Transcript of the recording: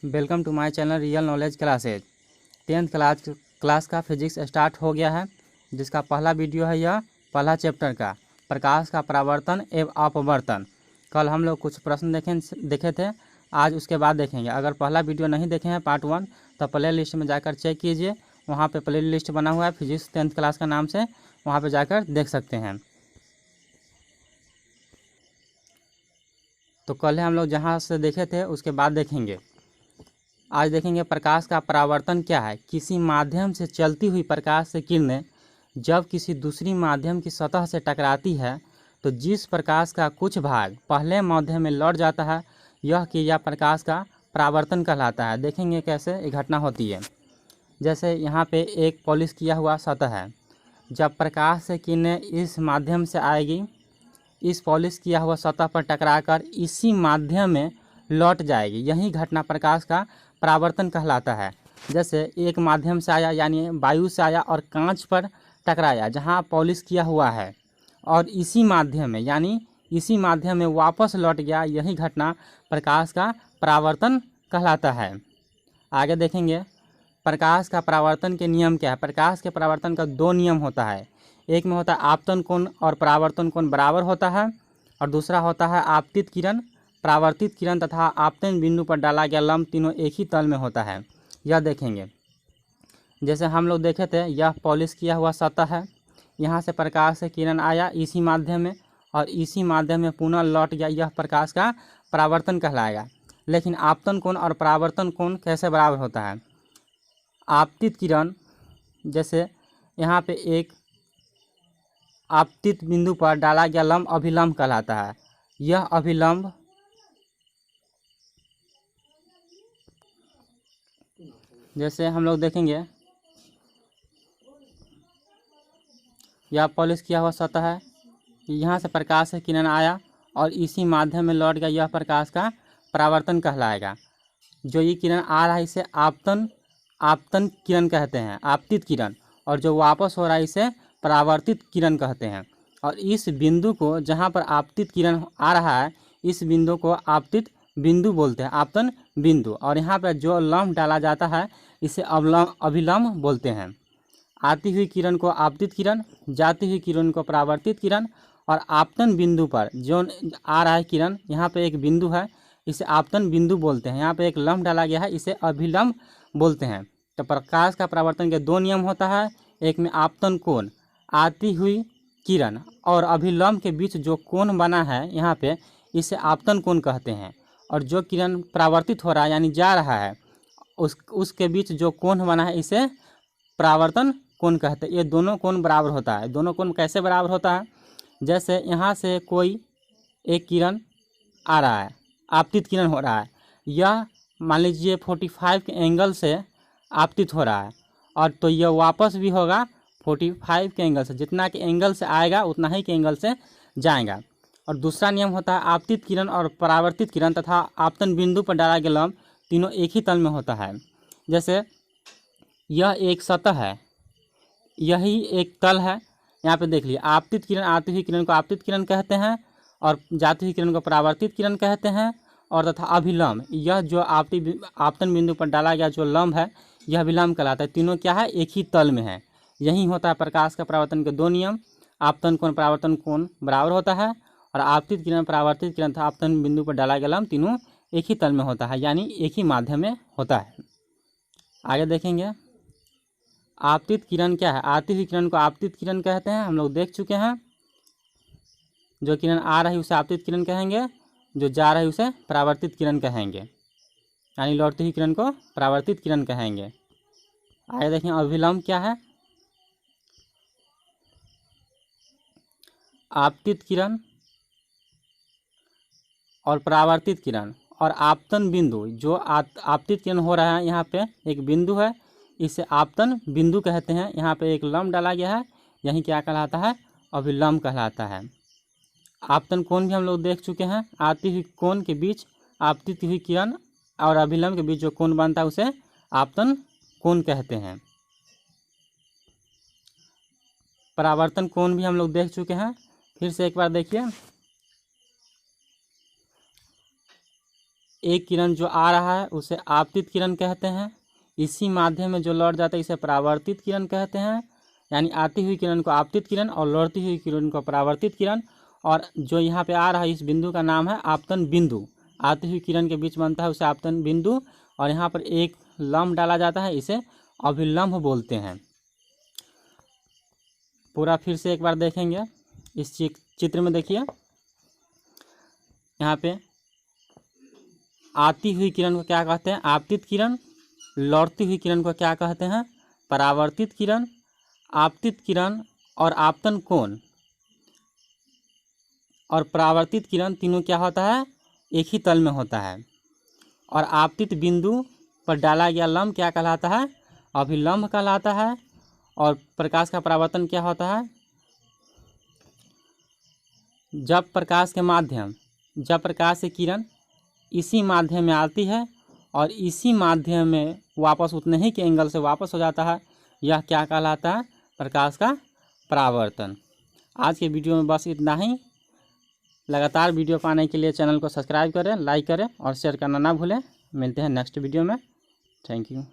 Welcome to my channel real knowledge classes. 10th class का physics start हो गया है, जिसका पहला वीडियो है यह पहला चैप्टर का प्रकाश का परावर्तन एवं अपवर्तन। कल हम लोग कुछ प्रश्न देखे थे, आज उसके बाद देखेंगे। अगर पहला वीडियो नहीं देखे हैं पार्ट 1 तो प्ले लिस्ट में जाकर चेक कीजिए, वहाँ पे प्ले लिस्ट बना हुआ है फिजिक्स 10th क्लास का नाम से, वहाँ पे जाकर देख सकते हैं। तो कल हम लोग जहाँ से देखे थे उसके बाद देखेंगे। आज देखेंगे प्रकाश का परावर्तन क्या है। किसी माध्यम से चलती हुई प्रकाश से किरणें जब किसी दूसरी माध्यम की सतह से टकराती है तो जिस प्रकाश का कुछ भाग पहले माध्यम में लौट जाता है, यह क्रिया प्रकाश का परावर्तन कहलाता है। देखेंगे कैसे ये घटना होती है। जैसे यहाँ पे एक पॉलिश किया हुआ सतह है, जब प्रकाश से किरणें इस माध्यम से आएगी, इस पॉलिश किया हुआ सतह पर टकराकर इसी माध्यम में लौट जाएगी, यही घटना प्रकाश का परावर्तन कहलाता है। जैसे एक माध्यम से आया यानी वायु से आया और कांच पर टकराया जहाँ पॉलिश किया हुआ है, और इसी माध्यम में यानी इसी माध्यम में वापस लौट गया, यही घटना प्रकाश का परावर्तन कहलाता है। आगे देखेंगे प्रकाश का परावर्तन के नियम क्या है। प्रकाश के परावर्तन का 2 नियम होता है, एक में होता है आपतन कोण और परावर्तन कोण बराबर होता है, और दूसरा होता है आपतित किरण, परावर्तित किरण तथा आपतन बिंदु पर डाला गया लंब तीनों एक ही तल में होता है। यह देखेंगे। जैसे हम लोग देखे थे, यह पॉलिश किया हुआ सतह है, यहाँ से प्रकाश से किरण आया इसी माध्यम में और इसी माध्यम में पुनः लौट गया, यह प्रकाश का परावर्तन कहलाएगा। लेकिन आपतन कोण और परावर्तन कोण कैसे बराबर होता है। आपतित किरण, जैसे यहाँ पे एक आपतित बिंदु पर डाला गया लंब अभिलंब कहलाता है। यह अभिलंब जैसे हम लोग देखेंगे, यह पॉलिश किया हुआ सतह है, यहाँ से प्रकाश से किरण आया और इसी माध्यम में लौट गया, यह प्रकाश का परावर्तन कहलाएगा। जो ये किरण आ रहा है इसे आपतन किरण कहते हैं, आपतित किरण, और जो वापस हो रहा है इसे परावर्तित किरण कहते हैं। और इस बिंदु को जहाँ पर आपतित किरण आ रहा है, इस बिंदु को आपतित बिंदु बोलते हैं, आपतन बिंदु। और यहाँ पर जो लंब डाला जाता है इसे अभिलंब बोलते हैं। आती हुई किरण को आपतित किरण, जाती हुई किरण को परावर्तित किरण, और आपतन बिंदु पर जो आ रहा है किरण, यहाँ पे एक बिंदु है, इसे आपतन बिंदु बोलते हैं। यहाँ पे एक लंब डाला गया है, इसे अभिलंब बोलते हैं। तो प्रकाश का परावर्तन के 2 नियम होता है, एक में आपतन कोण, आती हुई किरण और अभिलंब के बीच जो कोण बना है यहाँ पे, इसे आपतन कोण कहते हैं। और जो किरण परावर्तित हो रहा है यानी जा रहा है, उसके बीच जो कोण बना है इसे परावर्तन कोण कहते हैं। ये दोनों कोण बराबर होता है। दोनों कोण कैसे बराबर होता है। जैसे यहाँ से कोई एक किरण आ रहा है, आपतित किरण हो रहा है, यह मान लीजिए 45 के एंगल से आपतित हो रहा है, और तो यह वापस भी होगा 45 के एंगल से, जितना के एंगल से आएगा उतना ही के एंगल से जाएगा। और दूसरा नियम होता है आपतित किरण और परावर्तित किरण तथा आपतन बिंदु पर डाला गया लंब तीनों एक ही तल में होता है। जैसे यह एक सतह है, यही एक तल है, यहाँ पे देख लीजिए। आपतित किरण आती हुई किरण को आपतित किरण कहते हैं और जाती हुई किरण को परावर्तित किरण कहते हैं। और तथा अभिलंब, यह जो आपतन बिंदु पर डाला गया जो लंब है यह अभिलंब कहलाता है। तीनों क्या है, एक ही तल में है। यही होता है प्रकाश का परावर्तन के 2 नियम, आपतन कोण परावर्तन कोण बराबर होता है, और आपतित किरण परावर्तित किरण तथा आपतन बिंदु पर डाला गया लंब तीनों एक ही तल में होता है, यानी एक ही माध्यम में होता है। आगे देखेंगे आपतित किरण क्या है। आती हुई किरण को आपतित किरण कहते हैं, हम लोग देख चुके हैं। जो किरण आ रही है उसे आपतित किरण कहेंगे, जो जा रही है उसे परावर्तित किरण कहेंगे, यानी लौटती हुई किरण को परावर्तित किरण कहेंगे। आगे देखें अभिलंब क्या है। आपतित किरण और परावर्तित किरण और आपतन बिंदु, जो आपतित किरण हो रहा है, यहाँ पे एक बिंदु है, इसे आपतन बिंदु कहते हैं। यहाँ पे एक लंब डाला गया है, यही क्या कहलाता है, अभिलंब कहलाता है। आपतन कोण भी हम लोग देख चुके हैं। आती हुई कोण के बीच आपतित हुई किरण और अभिलंब के बीच जो कोण बनता है उसे आपतन कोण कहते हैं। परावर्तन कोण भी हम लोग देख चुके हैं। फिर से एक बार देखिए, एक किरण जो आ रहा है उसे आपतित किरण कहते हैं। इसी माध्यम में जो लौट जाता है इसे परावर्तित किरण कहते हैं। यानी आती हुई किरण को आपतित किरण और लौटती हुई किरण को परावर्तित किरण। और जो यहाँ पे आ रहा है इस बिंदु का नाम है आपतन बिंदु। आती हुई किरण के बीच बनता है उसे आपतन बिंदु। और यहाँ पर एक लम्ब डाला जाता है, इसे अभिलम्ब बोलते हैं। पूरा फिर से एक बार देखेंगे। इस चित्र में देखिए, यहाँ पे आती हुई किरण को क्या कहते हैं? आपतित किरण। लौटती हुई किरण को क्या कहते हैं? परावर्तित किरण। आपतित किरण और आपतन कोण और परावर्तित किरण तीनों क्या होता है? एक ही तल में होता है। और आपतित बिंदु पर डाला गया लम्ब क्या कहलाता है? अभिलम्ब कहलाता है। और प्रकाश का परावर्तन क्या होता है? जब प्रकाश से किरण इसी माध्यम में आती है और इसी माध्यम में वापस उतने ही के एंगल से वापस हो जाता है, यह क्या कहलाता है? प्रकाश का परावर्तन। आज के वीडियो में बस इतना ही। लगातार वीडियो पाने के लिए चैनल को सब्सक्राइब करें, लाइक करें और शेयर करना ना भूलें। मिलते हैं नेक्स्ट वीडियो में। Thank you.